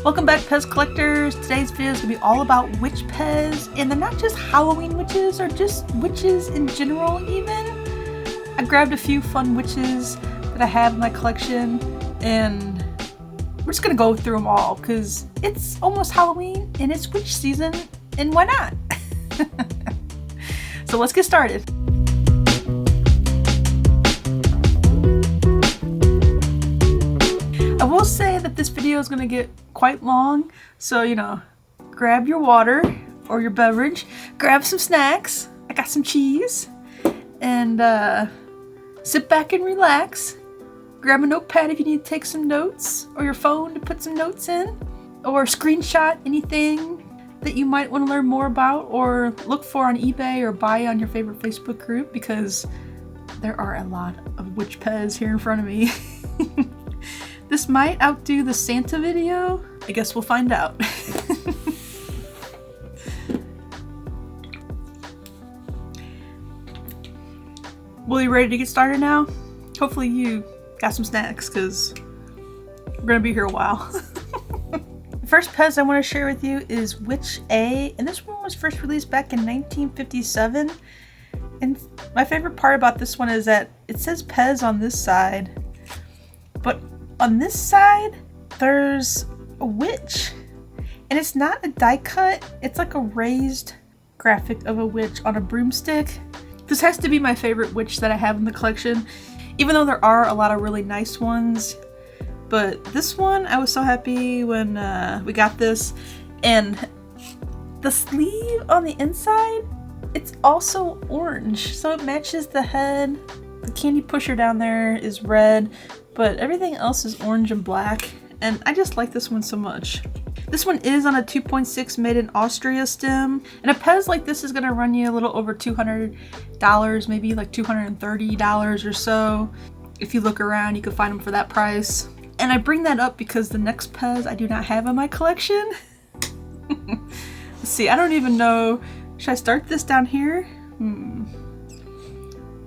Welcome back, PEZ collectors. Today's video is going to be all about witch PEZ, and they're not just Halloween witches or just witches in general even. I grabbed a few fun witches that I have in my collection, and we're just going to go through them all because it's almost Halloween and it's witch season, and why not? So let's get started. I will say that this video is going to get quite long, so grab your water or your beverage, grab some snacks, I got some cheese, and sit back and relax. Grab a notepad if you need to take some notes, or your phone to put some notes in, or screenshot anything that you might want to learn more about or look for on eBay or buy on your favorite Facebook group, because there are a lot of witch PEZ here in front of me. This might outdo the Santa video. I guess we'll find out. Well, you ready to get started now? Hopefully you got some snacks, because we're gonna be here a while. The first PEZ I want to share with you is Witch A, and this one was first released back in 1957. And my favorite part about this one is that it says PEZ on this side, but on this side there's a witch, and it's not a die cut, it's like a raised graphic of a witch on a broomstick. This has to be my favorite witch that I have in the collection, even though there are a lot of really nice ones. But this one, I was so happy when we got this. And the sleeve on the inside, it's also orange, so it matches the head. The candy pusher down there is red, but everything else is orange and black, and I just like this one so much. This one is on a 2.6 made in Austria stem, and a PEZ like this is going to run you a little over $200, maybe like $230 or so. If you look around, you can find them for that price. And I bring that up because the next PEZ I do not have in my collection. Let's see, I don't even know. Should I start this down here?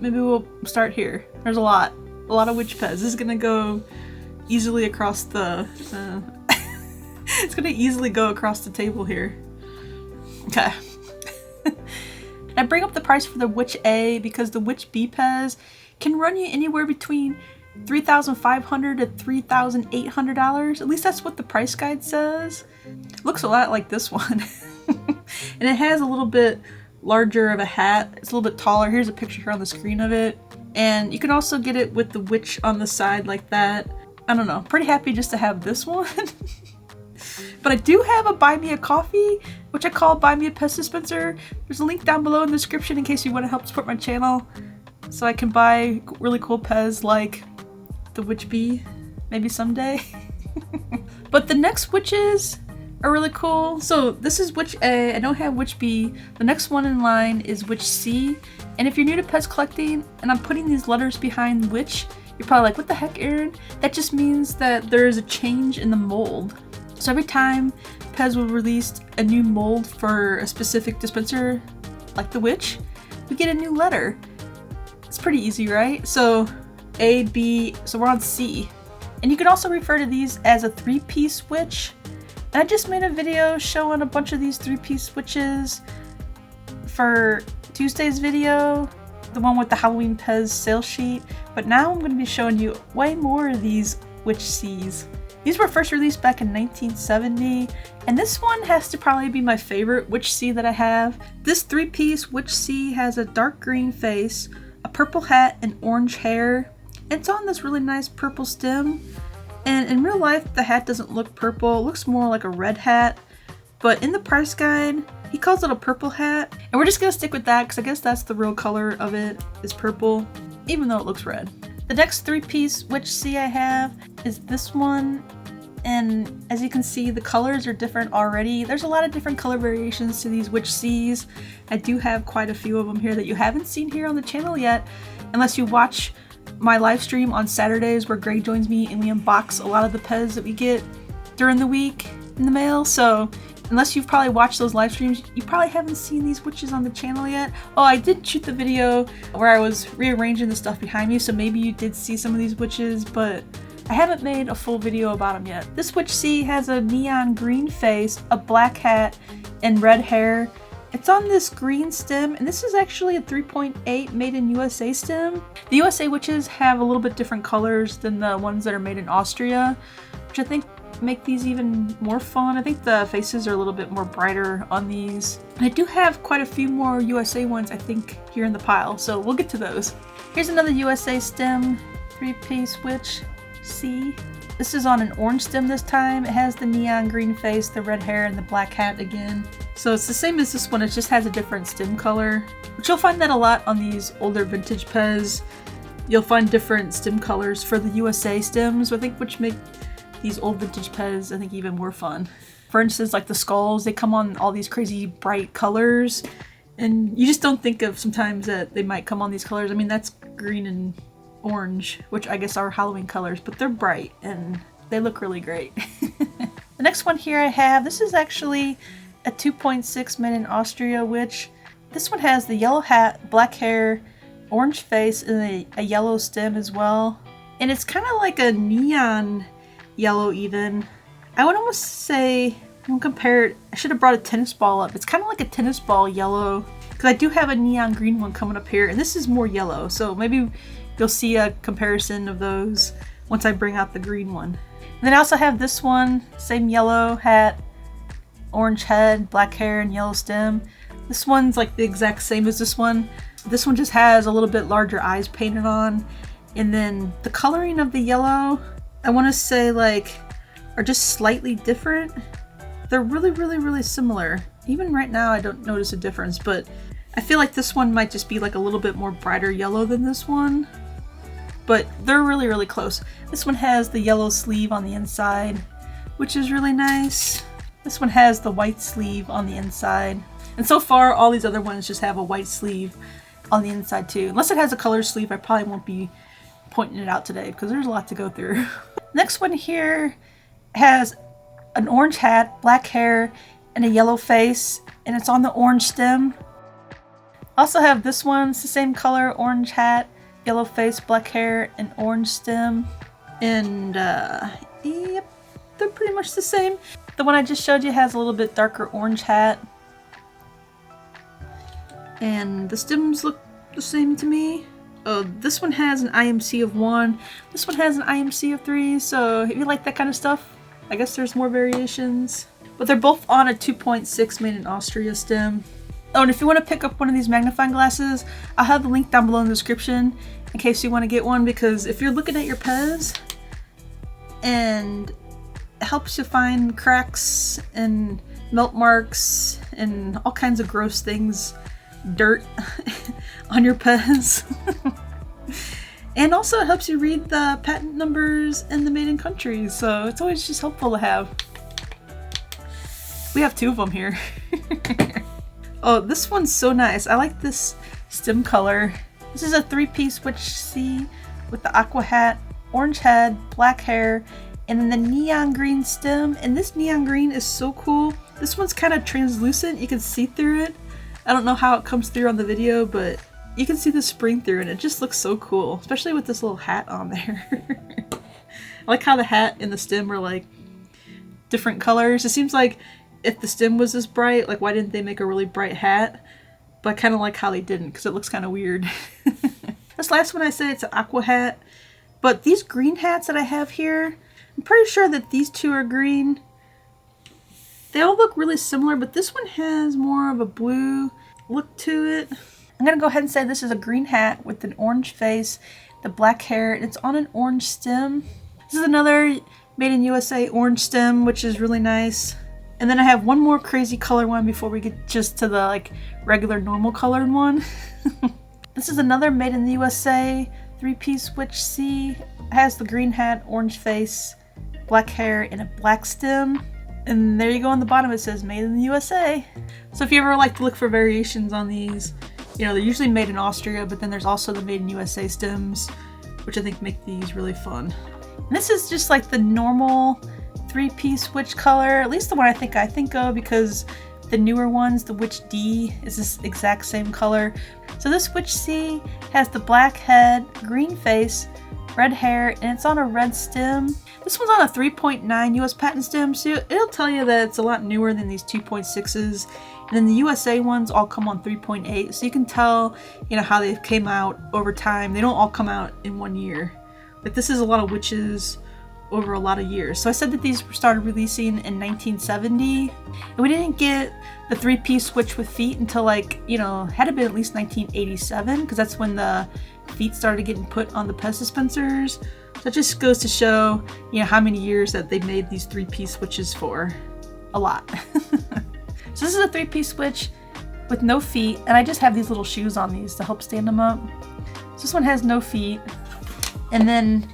Maybe we'll start here. There's a lot of witch PEZ. This is gonna go easily across the it's gonna easily go across the table here. Okay. I bring up the price for the Witch A because the Witch B PEZ can run you anywhere between $3,500 to $3,800. At least that's what the price guide says. It looks a lot like this one. And it has a little bit larger of a hat. It's a little bit taller. Here's a picture here on the screen of it. And you can also get it with the witch on the side like that. I don't know. Pretty happy just to have this one. But I do have a Buy Me a Coffee, which I call Buy Me a PEZ Dispenser. There's a link down below in the description in case you want to help support my channel, so I can buy really cool PEZ like the Witch B, maybe someday. But the next witches are really cool. So this is Witch A. I don't have Witch B. The next one in line is Witch C. And if you're new to PEZ collecting and I'm putting these letters behind witch, you're probably like, what the heck, Erin? That just means that there is a change in the mold. So every time PEZ will release a new mold for a specific dispenser, like the witch, we get a new letter. It's pretty easy, right? So A, B, so we're on C. And you can also refer to these as a 3-piece witch. And I just made a video showing a bunch of these 3-piece witches for Tuesday's video, the one with the Halloween PEZ sales sheet. But now I'm going to be showing you way more of these witch Cs. These were first released back in 1970, and this one has to probably be my favorite witch C that I have. This 3-piece witch C has a dark green face, a purple hat, and orange hair. It's on this really nice purple stem. And in real life, the hat doesn't look purple. It looks more like a red hat. But in the price guide, he calls it a purple hat. And we're just going to stick with that because I guess that's the real color of it, is purple, even though it looks red. The next 3-piece Witch C I have is this one. And as you can see, the colors are different already. There's a lot of different color variations to these Witch Cs. I do have quite a few of them here that you haven't seen here on the channel yet, unless you watch my live stream on Saturdays where Greg joins me and we unbox a lot of the PEZ that we get during the week in the mail. So unless you've probably watched those live streams, you probably haven't seen these witches on the channel yet. Oh, I did shoot the video where I was rearranging the stuff behind me, so maybe you did see some of these witches, but I haven't made a full video about them yet. This Wtich C has a neon green face, a black hat, and red hair. It's on this green stem, and this is actually a 3.8 made in USA stem. The USA Wtches have a little bit different colors than the ones that are made in Austria, which I think make these even more fun. I think the faces are a little bit more brighter on these. And I do have quite a few more USA ones, I think, here in the pile, so we'll get to those. Here's another USA stem, 3-piece Wtich C. This is on an orange stem this time. It has the neon green face, the red hair, and the black hat again. So it's the same as this one, it just has a different stem color, which you'll find that a lot on these older vintage PEZ. You'll find different stem colors for the USA stems, I think, which make these old vintage PEZ, I think, even more fun. For instance, like the skulls, they come on all these crazy bright colors, and you just don't think of sometimes that they might come on these colors. I mean, that's green and orange, which I guess are Halloween colors, but they're bright and they look really great. The next one here I have, this is actually a 2.6 made in Austria Wtich. This one has the yellow hat, black hair, orange face, and a yellow stem as well. And it's kind of like a neon yellow even. I would almost say, I'm gonna compare it, I should have brought a tennis ball up. It's kind of like a tennis ball yellow, because I do have a neon green one coming up here, and this is more yellow, so maybe you'll see a comparison of those once I bring out the green one. And then I also have this one, same yellow hat, orange head, black hair, and yellow stem. This one's like the exact same as this one. This one just has a little bit larger eyes painted on. And then the coloring of the yellow, I want to say like, are just slightly different. They're really, really, really similar. Even right now I don't notice a difference, but I feel like this one might just be like a little bit more brighter yellow than this one. But they're really, really close. This one has the yellow sleeve on the inside, which is really nice. This one has the white sleeve on the inside. And so far, all these other ones just have a white sleeve on the inside too. Unless it has a color sleeve, I probably won't be pointing it out today because there's a lot to go through. Next one here has an orange hat, black hair, and a yellow face, and it's on the orange stem. Also have this one, it's the same color, orange hat, yellow face, black hair, and orange stem. And yep, they're pretty much the same. The one I just showed you has a little bit darker orange hat. And the stems look the same to me. Oh, this one has an IMC of 1. This one has an IMC of 3, so if you like that kind of stuff, I guess there's more variations. But they're both on a 2.6 made in Austria stem. Oh, and if you want to pick up one of these magnifying glasses, I'll have the link down below in the description in case you want to get one, because if you're looking at your PEZ and it helps you find cracks and melt marks and all kinds of gross things, dirt on your PEZ. And also it helps you read the patent numbers and the made in countries, so it's always just helpful to have. We have 2 of them here. Oh, this one's so nice. I like this stem color. This is a 3-piece Wtich C with the aqua hat, orange head, black hair, and then the neon green stem. And this neon green is so cool. This one's kind of translucent. You can see through it. I don't know how it comes through on the video, but you can see the spring through and it just looks so cool, especially with this little hat on there. I like how the hat and the stem are like different colors. It seems like if the stem was this bright, like why didn't they make a really bright hat? But I kind of like how they didn't, because it looks kind of weird. This last one I said it's an aqua hat, but these green hats that I have here, I'm pretty sure that these 2 are green. They all look really similar, but this one has more of a blue look to it. I'm gonna go ahead and say this is a green hat with an orange face, the black hair, and it's on an orange stem. This is another made in USA orange stem, which is really nice. And then I have one more crazy color one before we get just to the like regular normal colored one. This is another made in the USA 3-piece Wtich C. It has the green hat, orange face, black hair, and a black stem. And there you go on the bottom, it says made in the USA. So if you ever like to look for variations on these, you know, they're usually made in Austria, but then there's also the made in USA stems, which I think make these really fun. And this is just like the normal 3-piece Wtich color, at least the one I think of, because the newer ones, the Wtich D, is this exact same color. So this Wtich C has the black head, green face, red hair, and it's on a red stem. This one's on a 3.9 US patent stem, so it'll tell you that it's a lot newer than these 2.6s. And then the USA ones all come on 3.8, so you can tell, you know, how they came out over time. They don't all come out in 1 year. But this is a lot of witches over a lot of years. So I said that these started releasing in 1970, and we didn't get the 3-piece switch with feet until, like, you know, had to be at least 1987, because that's when the feet started getting put on the PEZ dispensers. So it just goes to show, you know, how many years that they made these 3-piece switches for. A lot. So this is a 3-piece switch with no feet, and I just have these little shoes on these to help stand them up. So this one has no feet, and then,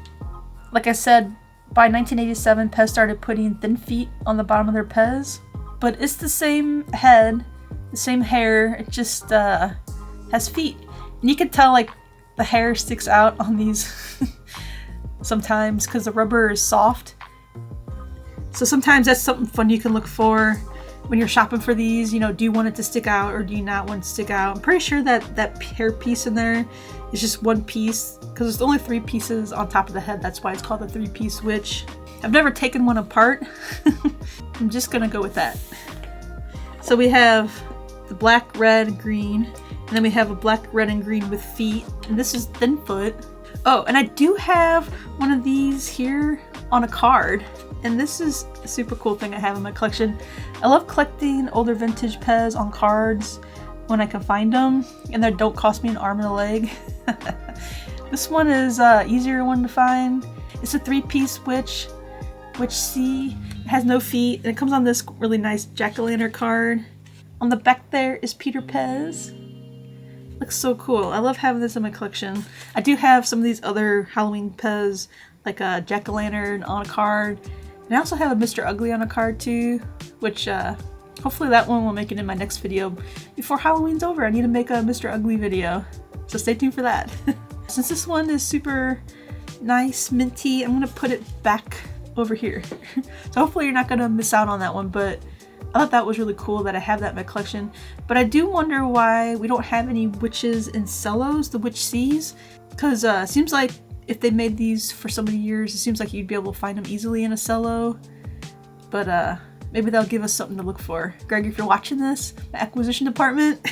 like I said, by 1987, PEZ started putting thin feet on the bottom of their PEZ, but it's the same head, the same hair, it just has feet. And you can tell, like, the hair sticks out on these sometimes because the rubber is soft. So sometimes that's something fun you can look for when you're shopping for these. You know, do you want it to stick out or do you not want it to stick out? I'm pretty sure that that hair piece in there is just one piece because there's only 3 pieces on top of the head. That's why it's called a 3-piece switch. I've never taken one apart. I'm just gonna go with that. So we have the black, red, green, and then we have a black, red, and green with feet, and this is thin foot. Oh, and I do have one of these here on a card, and this is a super cool thing I have in my collection. I love collecting older vintage PEZ on cards when I can find them, and they don't cost me an arm and a leg. This one is easier one to find. It's a 3-piece switch, which C, it has no feet, and it comes on this really nice jack-o'-lantern card. On the back there is Peter PEZ. Looks so cool. I love having this in my collection. I do have some of these other Halloween PEZ, like a jack-o'-lantern on a card. And I also have a Mr. Ugly on a card too, which hopefully that one will make it in my next video before Halloween's over. I need to make a Mr. Ugly video, so stay tuned for that. Since this one is super nice, minty, I'm gonna put it back over here. So hopefully you're not gonna miss out on that one, but I thought that was really cool that I have that in my collection. But I do wonder why we don't have any witches in cellos, the witch C's, because it seems like if they made these for so many years, it seems like you'd be able to find them easily in a cello. But maybe they'll give us something to look for. Greg, if you're watching this, the acquisition department,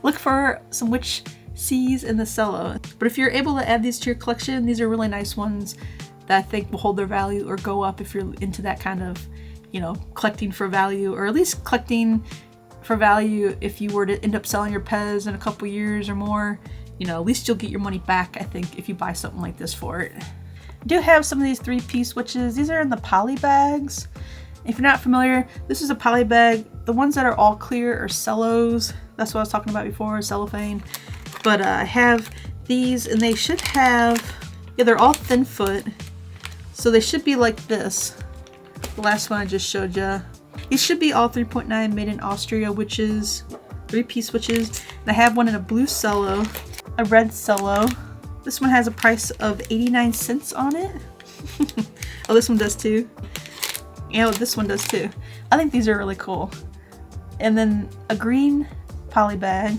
look for some witch C's in the cello. But if you're able to add these to your collection, these are really nice ones that I think will hold their value or go up if you're into that kind of, you know, collecting for value, or at least collecting for value if you were to end up selling your PEZ in a couple years or more. You know, at least you'll get your money back, I think, if you buy something like this for it. I do have some of these 3-piece switches. These are in the poly bags. If you're not familiar, this is a poly bag. The ones that are all clear are cellos. That's what I was talking about before, cellophane. But I have these, and they should have, yeah, they're all thin foot. So they should be like this. The last one I just showed you. These should be all 3.9 made in Austria witches, 3-piece switches. And I have one in a blue cello, a red cello. This one has a price of 89 cents on it. Oh, this one does too. Yeah, this one does too. I think these are really cool. And then a green poly bag.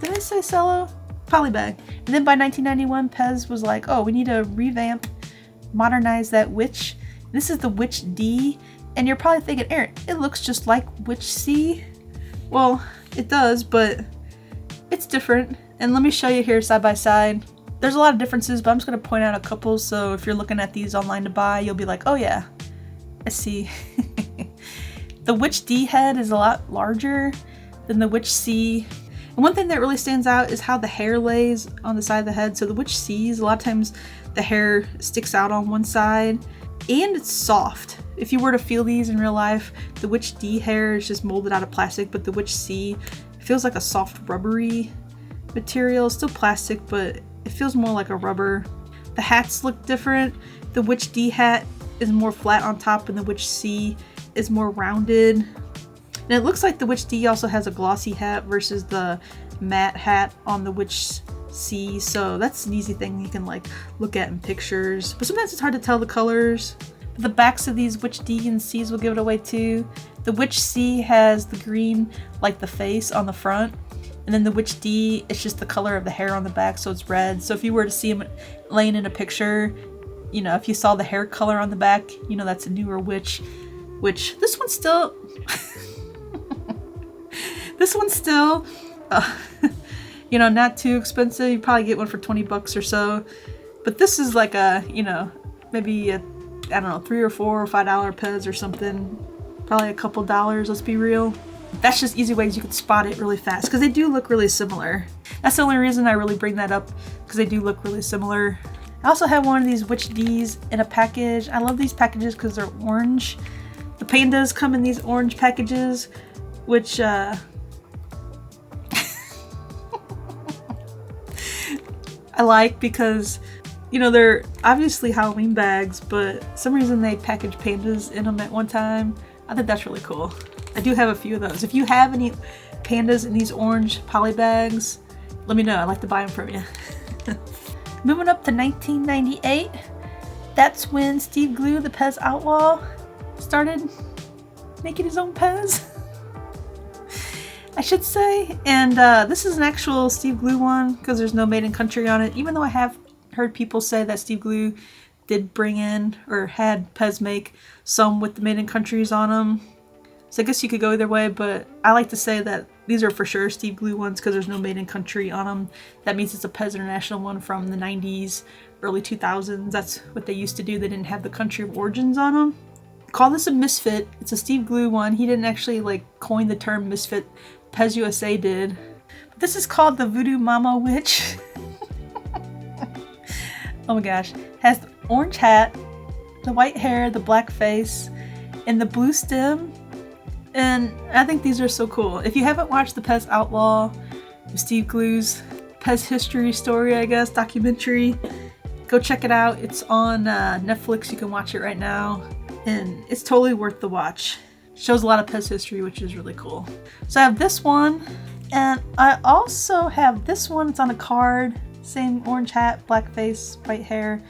Did I say cello? Poly bag. And then by 1991, PEZ was like, oh, we need to revamp, modernize that witch. This is the Witch D, and you're probably thinking, Erin, it looks just like Witch C. Well, it does, but it's different. And let me show you here side by side. There's a lot of differences, but I'm just going to point out a couple, so if you're looking at these online to buy, you'll be like, oh yeah, I see. The Witch D head is a lot larger than the Witch C. And one thing that really stands out is how the hair lays on the side of the head. So the Witch C's, a lot of times the hair sticks out on one side, and it's soft. If you were to feel these in real life, the Witch D hair is just molded out of plastic, but the Witch C feels like a soft rubbery material. It's still plastic, but it feels more like a rubber. The hats look different. The Witch D hat is more flat on top, and the Witch C is more rounded. And it looks like the Witch D also has a glossy hat versus the matte hat on the Witch C, so that's an easy thing you can like look at in pictures. But sometimes it's hard to tell the colors. But the backs of these Witch D and C's will give it away too. The Witch C has the green, like the face on the front, And then the Witch D, it's just the color of the hair on the back, so it's red. So if you were to see him laying in a picture, you know, if you saw the hair color on the back, you know that's a newer witch. Which, this one's still... this one's still, you know, not too expensive. You probably get one for 20 bucks or so. But this is like a, you know, maybe a, I don't know, $3 or $4 or $5 PEZ or something. Probably a couple dollars, let's be real. That's just easy ways you can spot it really fast, because they do look really similar. That's the only reason I really bring that up, because they do look really similar. I also have one of these Witch Ds in a package. I love these packages because they're orange. The pandas come in these orange packages, which I like because, you know, they're obviously Halloween bags, but for some reason they package pandas in them at one time. I think that's really cool. I do have a few of those. If you have any pandas in these orange poly bags, let me know. I'd like to buy them from you. Moving up to 1998, that's when Steve Glew, the PEZ Outlaw, started making his own PEZ, I should say. And this is an actual Steve Glew one because there's no Made in Country on it, even though I have heard people say that Steve Glew did bring in or had PEZ make some with the Made in Countries on them. So I guess you could go either way, but I like to say that these are for sure Steve Glew ones because there's no Made in Country on them. That means it's a PEZ International one from the 90s, early 2000s. That's what they used to do. They didn't have the country of origins on them. Call this a Misfit. It's a Steve Glew one. He didn't actually like coin the term Misfit. PEZ USA did. But this is called the Voodoo Mama Witch. Oh my gosh. Has the orange hat, the white hair, the black face, and the blue stem. And I think these are so cool. If you haven't watched the PEZ Outlaw, Steve Glew's PEZ history story, I guess, documentary, go check it out. It's on Netflix. You can watch it right now. And it's totally worth the watch. It shows a lot of PEZ history, which is really cool. So I have this one. And I also have this one. It's on a card. Same orange hat, black face, white hair,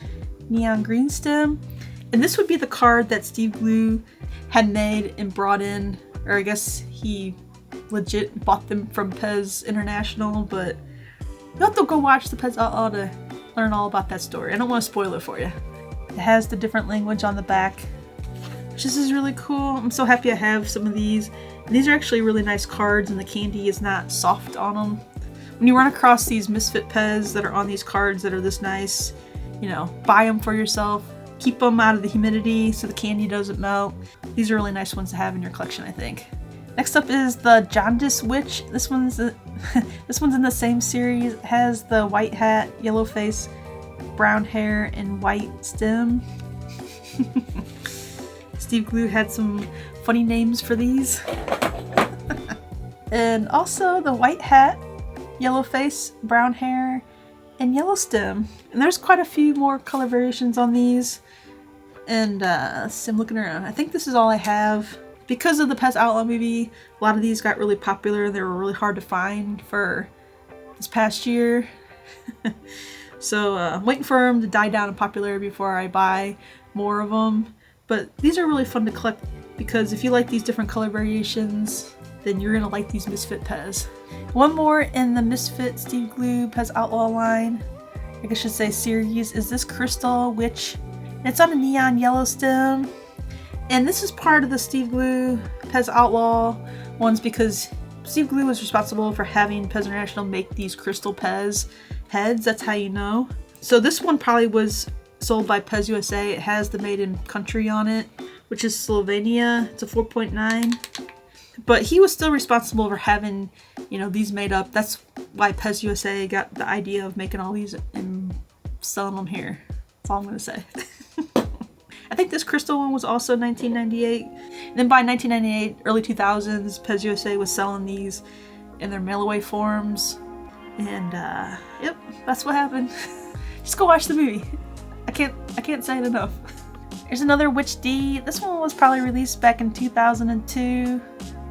neon green stem. And this would be the card that Steve Glew had made and brought in, or I guess he legit bought them from PEZ International, but you'll have to go watch the PEZ Outlaw to learn all about that story. I don't want to spoil it for you. It has the different language on the back, which is really cool. I'm so happy I have some of these. And these are actually really nice cards, and the candy is not soft on them. When you run across these Misfit PEZ that are on these cards that are this nice, you know, buy them for yourself. Keep them out of the humidity so the candy doesn't melt. These are really nice ones to have in your collection, I think. Next up is the Jaundice Witch. This one's this one's in the same series. It has the white hat, yellow face, brown hair, and white stem. Steve Glew had some funny names for these. And also the white hat, yellow face, brown hair, and yellow stem. And there's quite a few more color variations on these. And so I'm looking around. I think this is all I have. Because of the PEZ Outlaw movie, a lot of these got really popular. They were really hard to find for this past year. So I'm waiting for them to die down in popularity before I buy more of them. But these are really fun to collect because if you like these different color variations, then you're going to like these Misfit PEZ. One more in the Misfit Steve Glew PEZ Outlaw line, I guess I should say series, is this Crystal Witch. It's on a neon yellow stem. And this is part of the Steve Glew PEZ Outlaw ones because Steve Glew was responsible for having PEZ International make these crystal PEZ heads. That's how you know. So this one probably was sold by PEZ USA. It has the Made in Country on it, which is Slovenia. It's a 4.9. But he was still responsible for having, you know, these made up. That's why PEZ USA got the idea of making all these and selling them here. That's all I'm going to say. I think this crystal one was also 1998. And then by 1998, early 2000s, PEZ USA was selling these in their mail-away forms. And, yep, that's what happened. Just go watch the movie. I can't say it enough. Here's another Witch D. This one was probably released back in 2002.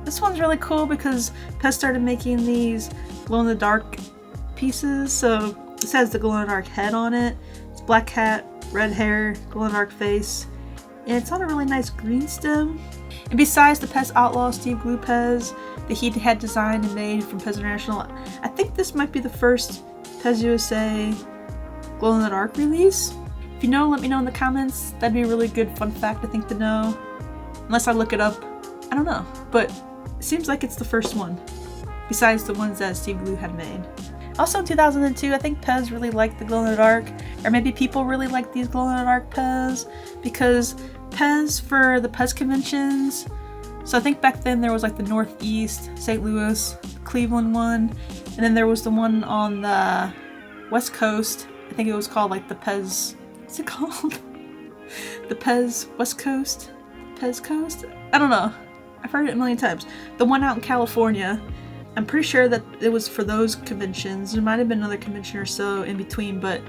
This one's really cool because PEZ started making these glow-in-the-dark pieces. So this has the glow-in-the-dark head on it. It's black hat, red hair, glow-in-the-dark face, and it's on a really nice green stem. And besides the PEZ Outlaw Steve Glew PEZ that he had designed and made from PEZ International, I think this might be the first PEZ USA glow in the dark release. If you know, let me know in the comments. That'd be a really good fun fact I think to know. Unless I look it up, I don't know. But it seems like it's the first one, besides the ones that Steve Glew had made. Also in 2002, I think PEZ really liked the glow in the dark, or maybe people really like these glow in the dark PEZ, because PEZ for the PEZ conventions, so I think back then there was like the Northeast, St. Louis, Cleveland one, and then there was the one on the West Coast. I think it was called like the PEZ, what's it called? The PEZ West Coast? PEZ Coast? I don't know. I've heard it a million times. The one out in California, I'm pretty sure that it was for those conventions. There might have been another convention or so in between, but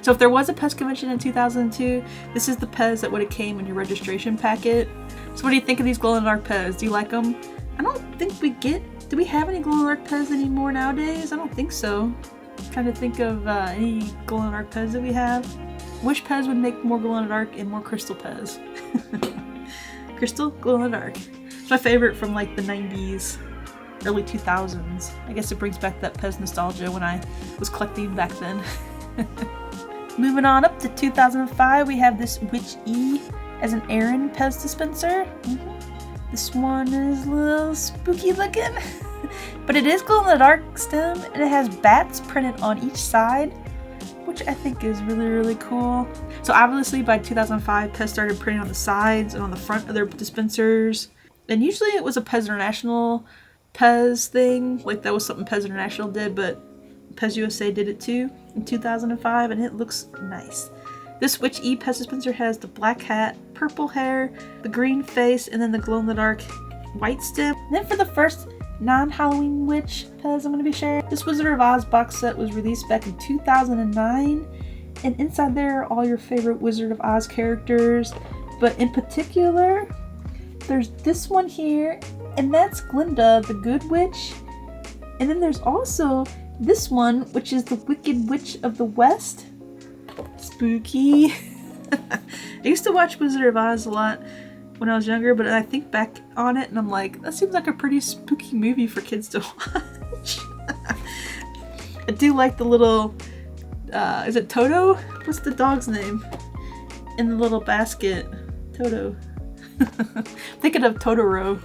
so if there was a PEZ convention in 2002, this is the PEZ that would have came in your registration packet. So what do you think of these glow-in-the-dark PEZ? Do you like them? I don't think do we have any glow-in-the-dark PEZ anymore nowadays? I don't think so. I'm trying to think of any glow-in-the-dark PEZ that we have. Which PEZ would make more glow-in-the-dark and more crystal PEZ? Crystal, glow-in-the-dark. It's my favorite from like the 90s. Early 2000s. I guess it brings back that PEZ nostalgia when I was collecting back then. Moving on up to 2005, we have this Wtich as an Erin PEZ dispenser. This one is a little spooky looking, but it is glow in the dark stem and it has bats printed on each side, which I think is really, really cool. So obviously by 2005, PEZ started printing on the sides and on the front of their dispensers, and usually it was a PEZ International PEZ thing, like that was something PEZ International did, but PEZ USA did it too in 2005, and it looks nice. This Wtich PEZ dispenser has the black hat, purple hair, the green face, and then the glow-in-the-dark white stem. And then for the first non-Halloween witch PEZ I'm going to be sharing, this Wizard of Oz box set was released back in 2009, and inside there are all your favorite Wizard of Oz characters, but in particular, there's this one here, and that's Glinda, the Good Witch. And then there's also this one, which is the Wicked Witch of the West. Spooky. I used to watch Wizard of Oz a lot when I was younger, but I think back on it and I'm like, that seems like a pretty spooky movie for kids to watch. I do like the little, is it Toto? What's the dog's name? In the little basket. Toto. Thinking of Totoro.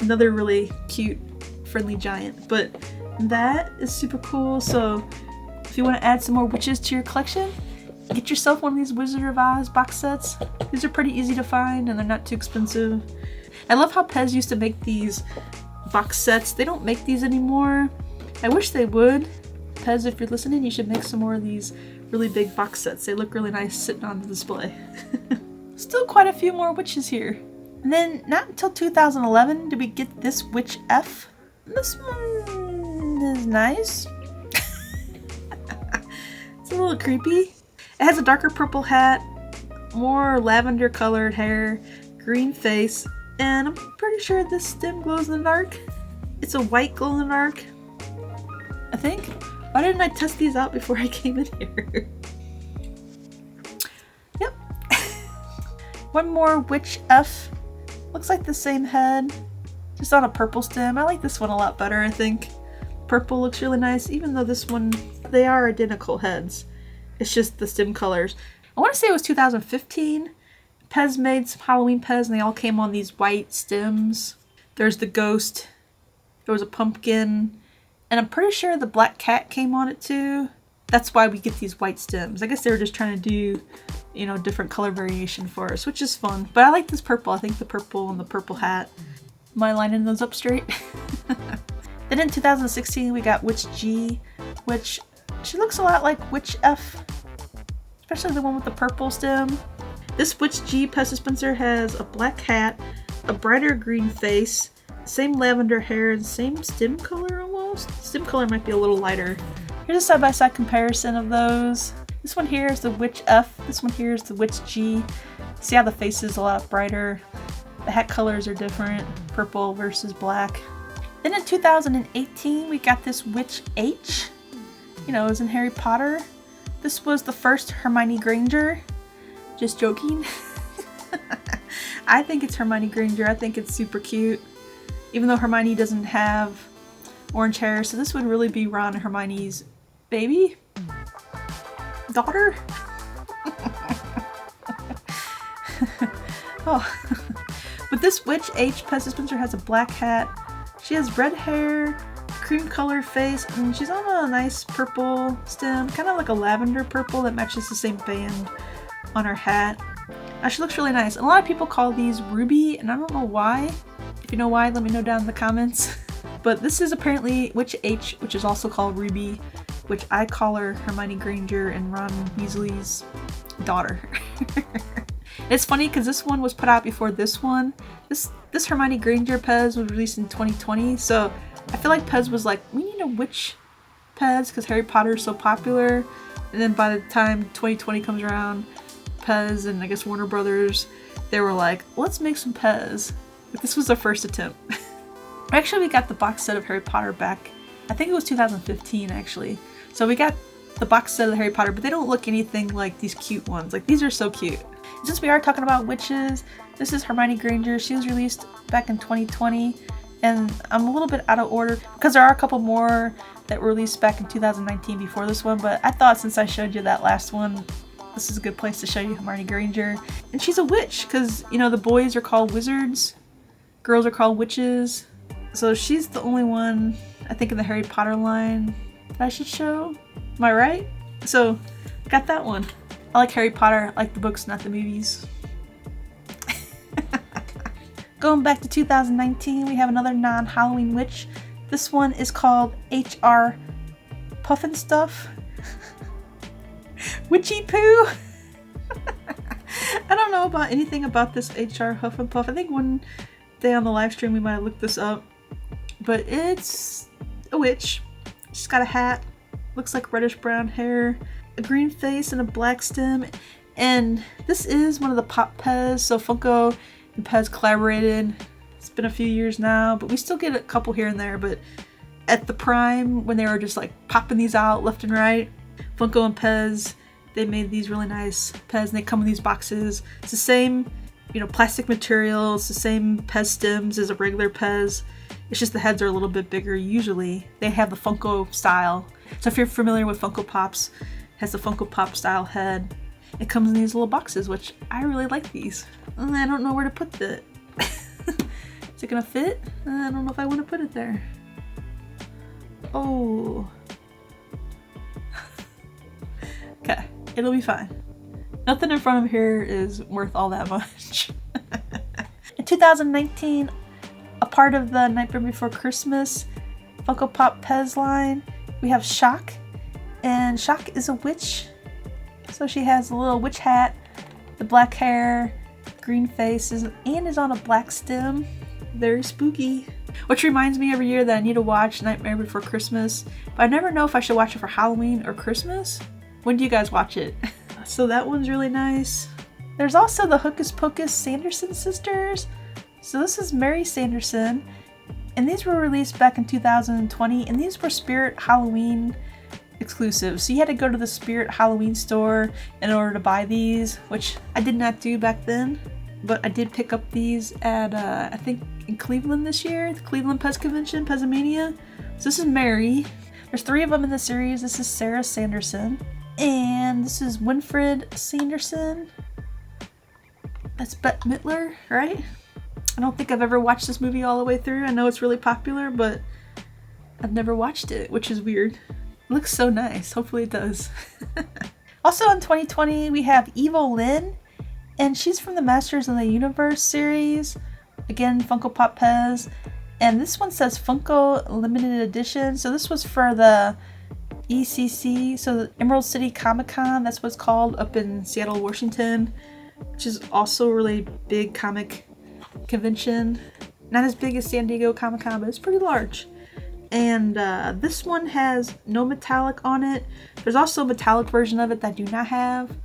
Another really cute, friendly giant, but that is super cool. So if you want to add some more witches to your collection, get yourself one of these Wizard of Oz box sets. These are pretty easy to find and they're not too expensive. I love how PEZ used to make these box sets. They don't make these anymore. I wish they would. PEZ, if you're listening, you should make some more of these really big box sets. They look really nice sitting on the display. Still quite a few more witches here. And then not until 2011 did we get this Witch F. This one is nice. It's a little creepy. It has a darker purple hat, more lavender colored hair, green face, and I'm pretty sure this stem glows in the dark. It's a white glow in the dark, I think. Why didn't I test these out before I came in here? Yep. One more Witch F. Looks like the same head, just on a purple stem. I like this one a lot better, I think. Purple looks really nice, even though this one, they are identical heads. It's just the stem colors. I want to say it was 2015. PEZ made some Halloween PEZ and they all came on these white stems. There's the ghost, there was a pumpkin, and I'm pretty sure the black cat came on it too. That's why we get these white stems. I guess they were just trying to do, you know, different color variation for us, which is fun. But I like this purple. I think the purple and the purple hat. Am I lining those up straight? Then in 2016, we got Witch G, which she looks a lot like Witch F, especially the one with the purple stem. This Witch G PEZ dispenser has a black hat, a brighter green face, same lavender hair, and same stem color almost. Stem color might be a little lighter. Here's a side-by-side comparison of those. This one here is the Witch F, this one here is the Witch G. See how the face is a lot brighter. The hat colors are different, purple versus black. Then in 2018, we got this Witch H. You know, as in Harry Potter. This was the first Hermione Granger. Just joking. I think it's Hermione Granger. I think it's super cute. Even though Hermione doesn't have orange hair, so this would really be Ron and Hermione's baby? Daughter? Oh. But this Wtich PEZ Dispenser has a black hat. She has red hair, cream colored face, and she's on a nice purple stem, kind of like a lavender purple that matches the same band on her hat. She looks really nice. And a lot of people call these Ruby, and I don't know why. If you know why, let me know down in the comments. But this is apparently Wtich, which is also called Ruby, which I call her Hermione Granger and Ron Weasley's daughter. It's funny because this one was put out before this one. This Hermione Granger PEZ was released in 2020, so I feel like PEZ was like, we need a witch PEZ because Harry Potter is so popular. And then by the time 2020 comes around, PEZ and I guess Warner Brothers, they were like, let's make some PEZ. But this was their first attempt. Actually, we got the box set of Harry Potter back, I think it was 2015 actually. So we got the box set of Harry Potter, but they don't look anything like these cute ones. Like, these are so cute. Since we are talking about witches, this is Hermione Granger. She was released back in 2020, and I'm a little bit out of order because there are a couple more that were released back in 2019 before this one, but I thought since I showed you that last one, this is a good place to show you Hermione Granger. And she's a witch because, you know, the boys are called wizards, girls are called witches. So she's the only one, I think, in the Harry Potter line that I should show. Am I right? So, got that one. I like Harry Potter. I like the books, not the movies. Going back to 2019, we have another non-Halloween witch. This one is called HR Puffin Stuff. Witchy Poo. I don't know about anything about this HR Huff and Puff. I think one day on the live stream we might have looked this up. But it's a witch. She's got a hat. Looks like reddish brown hair. A green face and a black stem. And this is one of the Pop PEZ. So Funko and PEZ collaborated. It's been a few years now, but we still get a couple here and there. But at the prime, when they were just like popping these out left and right, Funko and PEZ, they made these really nice PEZ, and they come in these boxes. It's the same, you know, plastic material. It's the same PEZ stems as a regular PEZ. It's just the heads are a little bit bigger usually. They have the Funko style. So if you're familiar with Funko Pops, it has the Funko Pop style head. It comes in these little boxes, which I really like these. I don't know where to put it. Is it gonna fit? I don't know if I want to put it there. Oh. Okay, it'll be fine. Nothing in front of here is worth all that much. In 2019, a part of the Nightmare Before Christmas Funko Pop PEZ line, we have Shock. And Shock is a witch. So she has a little witch hat, the black hair, green face, and is on a black stem. Very spooky. Which reminds me every year that I need to watch Nightmare Before Christmas. But I never know if I should watch it for Halloween or Christmas. When do you guys watch it? So that one's really nice. There's also the Hocus Pocus Sanderson sisters. So this is Mary Sanderson. And these were released back in 2020. And these were Spirit Halloween exclusive. So you had to go to the Spirit Halloween store in order to buy these, which I did not do back then. But I did pick up these at, I think, in Cleveland this year. The Cleveland PEZ Convention, PEZmania. So this is Mary. There's 3 of them in the series. This is Sarah Sanderson. And this is Winfred Sanderson. That's Bette Midler, right? I don't think I've ever watched this movie all the way through. I know it's really popular, but I've never watched it, which is weird. It looks so nice. Hopefully it does. Also in 2020, we have Evil Lynn, and she's from the Masters of the Universe series. Again, Funko Pop PEZ. And this one says Funko Limited Edition. So this was for the ECC, so the Emerald City Comic Con, that's what it's called, up in Seattle, Washington, which is also a really big comic convention. Not as big as San Diego Comic Con, but it's pretty large. And this one has no metallic on it. There's also a metallic version of it that I do not have,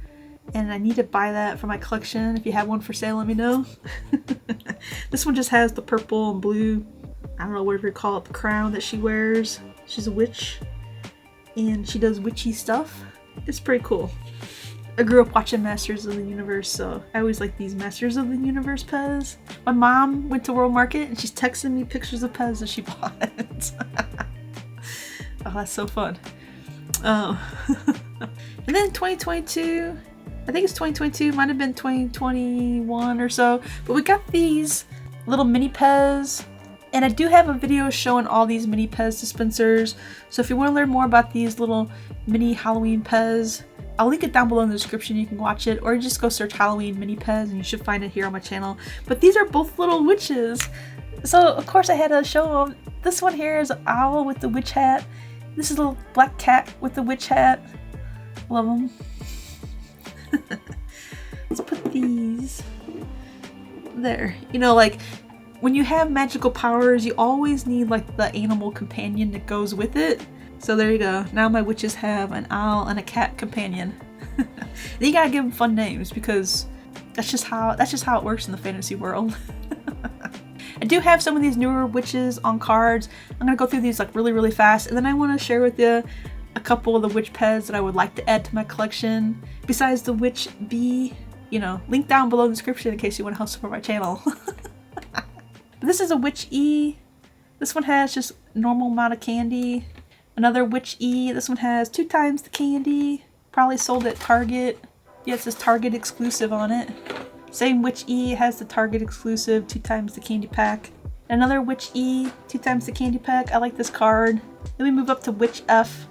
and I need to buy that for my collection. If you have one for sale, let me know. This one just has the purple and blue, I don't know, whatever you call it, the crown that she wears. She's a witch, and she does witchy stuff. It's pretty cool. I grew up watching Masters of the Universe, so I always like these Masters of the Universe PEZ. My mom went to World Market and she's texting me pictures of PEZ that she bought. Oh, that's so fun. Oh. And then 2022, I think it's 2022, might have been 2021 or so, but we got these little mini PEZ, and I do have a video showing all these mini PEZ dispensers, so if you want to learn more about these little mini Halloween PEZ, I'll link it down below in the description, you can watch it, or just go search Halloween mini PEZ and you should find it here on my channel. But these are both little witches, so of course I had to show them. This one here is an owl with the witch hat. This is a little black cat with the witch hat. Love them. Let's put these there. You know, like when you have magical powers, you always need like the animal companion that goes with it. So there you go. Now my witches have an owl and a cat companion. Then you gotta give them fun names because that's just how it works in the fantasy world. I do have some of these newer witches on cards. I'm gonna go through these like really fast, and then I want to share with you a couple of the witch PEZ that I would like to add to my collection besides the witch B. You know, link down below in the description in case you want to help support my channel. This is a witch E. This one has just normal amount of candy. Another witch E. This one has 2 times the candy. Probably sold at Target. Yeah, it says Target exclusive on it. Same witch E has the Target exclusive 2 times the candy pack. Another witch E, 2 times the candy pack. I like this card. Then we move up to witch F,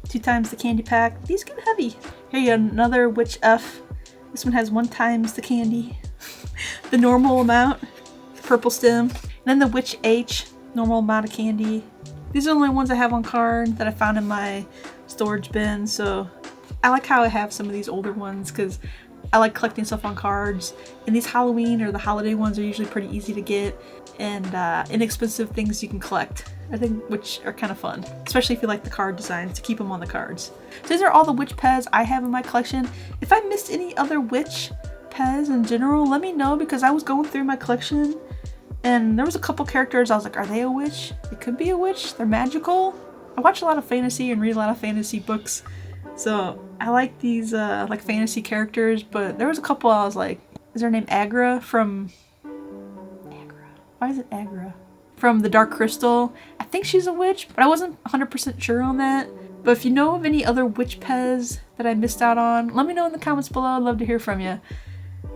2 times the candy pack. These get heavy. Here you go, another witch F. This one has 1 times the candy. The normal amount, purple stem. And then the witch H, normal amount of candy. These are the only ones I have on card that I found in my storage bin, so I like how I have some of these older ones because I like collecting stuff on cards, and these Halloween or the holiday ones are usually pretty easy to get and inexpensive things you can collect, I think, which are kind of fun, especially if you like the card designs to keep them on the cards. So these are all the witch PEZ I have in my collection. If I missed any other witch PEZ in general, let me know because I was going through my collection and there was a couple characters I was like, are they a witch? It could be a witch. They're magical. I watch a lot of fantasy and read a lot of fantasy books, so I like these like fantasy characters, but there was a couple I was like, is her name Agra from Why is it Agra? From the Dark Crystal. I think she's a witch, but I wasn't 100% sure on that. But if you know of any other witch PEZ that I missed out on, let me know in the comments below. I'd love to hear from you.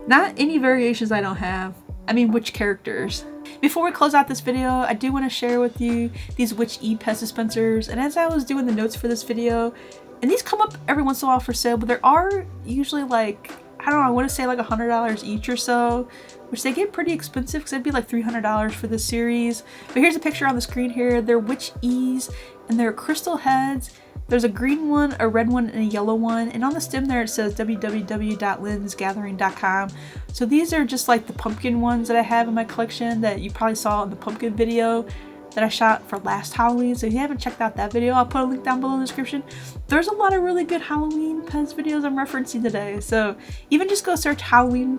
Not any variations I don't have. I mean witch characters. Before we close out this video, I do want to share with you these witch E PEZ dispensers. And as I was doing the notes for this video, and these come up every once in a while for sale, but there are usually like, I don't know, I want to say like $100 each or so, which they get pretty expensive because it'd be like $300 for this series. But here's a picture on the screen here. They're witch E's and they're crystal heads. There's a green one, a red one, and a yellow one. And on the stem there it says www.linsgathering.com. So these are just like the pumpkin ones that I have in my collection that you probably saw in the pumpkin video that I shot for last Halloween. So if you haven't checked out that video, I'll put a link down below in the description. There's a lot of really good Halloween PEZ videos I'm referencing today. So even just go search Halloween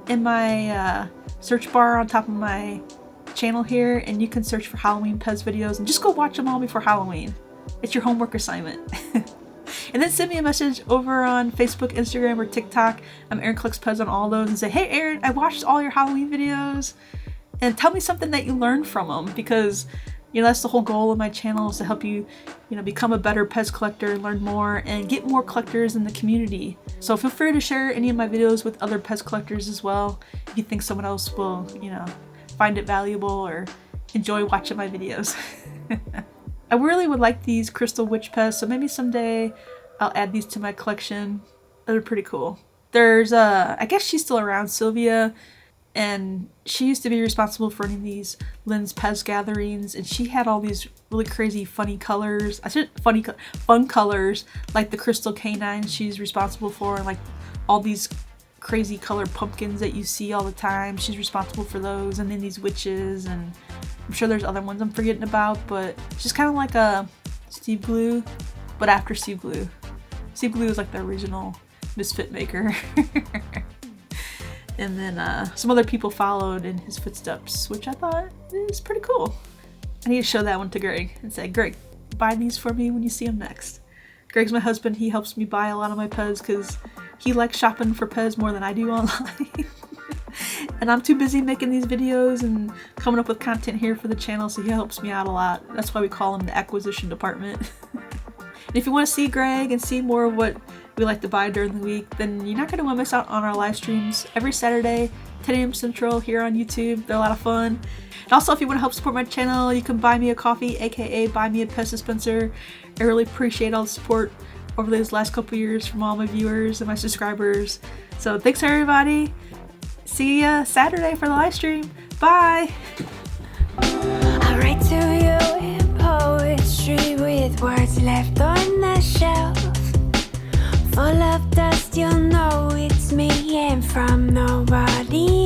in my search bar on top of my channel here, and you can search for Halloween PEZ videos and just go watch them all before Halloween. It's your homework assignment. And then send me a message over on Facebook, Instagram, or TikTok. I'm Erin Collects PEZ on all those, and say, hey Erin, I watched all your Halloween videos. And tell me something that you learned from them, because you know that's the whole goal of my channel, is to help you, become a better PEZ collector, learn more, and get more collectors in the community. So feel free to share any of my videos with other PEZ collectors as well, if you think someone else will, find it valuable or enjoy watching my videos. I really would like these crystal witch PEZ, so maybe someday I'll add these to my collection. They're pretty cool. There's I guess she's still around, Sylvia, and she used to be responsible for running these Lynn's PEZ gatherings, and she had all these really crazy fun colors, fun colors, like the crystal canines she's responsible for, and like all these crazy colored pumpkins that you see all the time. She's responsible for those, and then these witches, and I'm sure there's other ones I'm forgetting about, but she's kind of like a Steve Glew, but after Steve Glew. Steve Glew is like the original Misfit maker. And then some other people followed in his footsteps, which I thought is pretty cool. I need to show that one to Greg and say, Greg, buy these for me when you see him next. Greg's my husband. He helps me buy a lot of my PEZ because He likes shopping for PEZ more than I do online. And I'm too busy making these videos and coming up with content here for the channel, so he helps me out a lot. That's why we call him the acquisition department. And if you want to see Greg and see more of what we like to buy during the week, then you're not going to want to miss out on our live streams every Saturday, 10 a.m. Central here on YouTube. They're a lot of fun. And also, if you want to help support my channel, you can buy me a coffee, aka buy me a PEZ dispenser. I really appreciate all the support over these last couple years from all my viewers and my subscribers. So thanks everybody. See ya Saturday for the live stream. Bye! I write to you in poetry with words left on the shelf. Full of dust, you'll know it's me, and from nobody